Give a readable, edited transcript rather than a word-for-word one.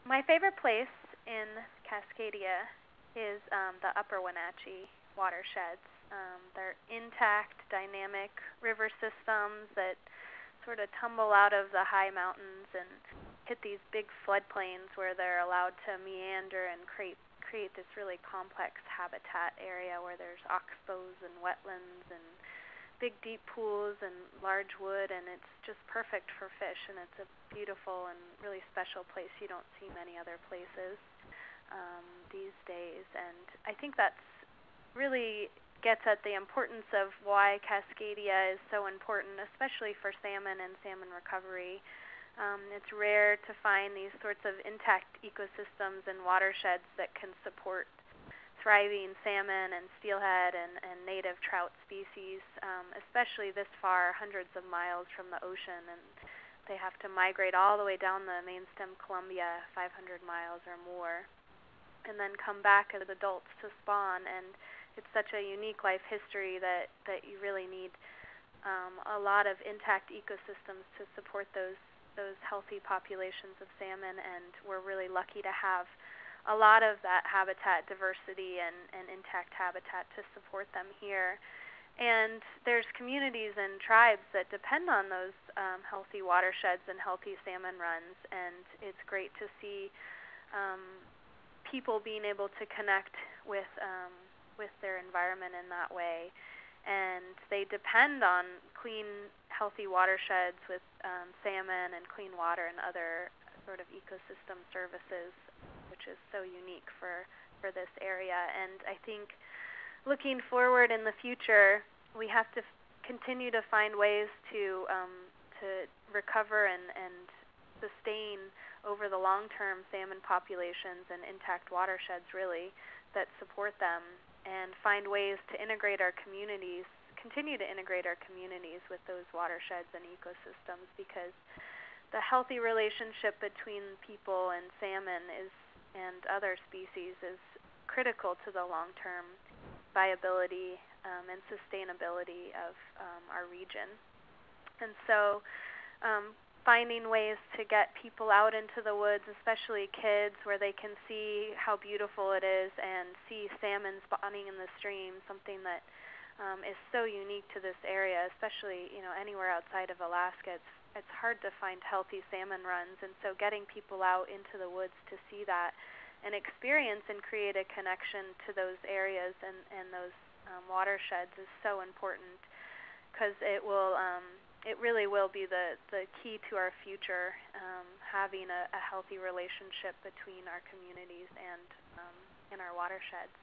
My favorite place in Cascadia is the Upper Wenatchee watersheds. They're intact, dynamic river systems that sort of tumble out of the high mountains and hit these big floodplains where they're allowed to meander and create this really complex habitat area where there's oxbows and wetlands and big deep pools and large wood, and it's just perfect for fish, and it's a beautiful and really special place. You don't see many other places these days, and I think that's really gets at the importance of why Cascadia is so important, especially for salmon and salmon recovery. It's rare to find these sorts of intact ecosystems and watersheds that can support thriving salmon and steelhead and native trout species, especially this far, hundreds of miles from the ocean, and they have to migrate all the way down the main stem Columbia, 500 miles or more, and then come back as adults to spawn. And it's such a unique life history that you really need a lot of intact ecosystems to support those healthy populations of salmon, and we're really lucky to have a lot of that habitat diversity and intact habitat to support them here. And there's communities and tribes that depend on those healthy watersheds and healthy salmon runs, and it's great to see people being able to connect with their environment in that way. And they depend on clean, healthy watersheds with salmon and clean water and other sort of ecosystem services, which is so unique for this area. And I think looking forward in the future, we have to continue to find ways to recover and sustain over the long term salmon populations and intact watersheds really that support them, and find ways to integrate our communities, continue to integrate our communities with those watersheds and ecosystems, because the healthy relationship between people and salmon and other species is critical to the long-term viability and sustainability of our region. And so finding ways to get people out into the woods, especially kids, where they can see how beautiful it is and see salmon spawning in the stream, something that is so unique to this area, especially anywhere outside of Alaska. It's hard to find healthy salmon runs, and so getting people out into the woods to see that and experience and create a connection to those areas and those watersheds is so important, because it really will be the key to our future, having a healthy relationship between our communities and in our watersheds.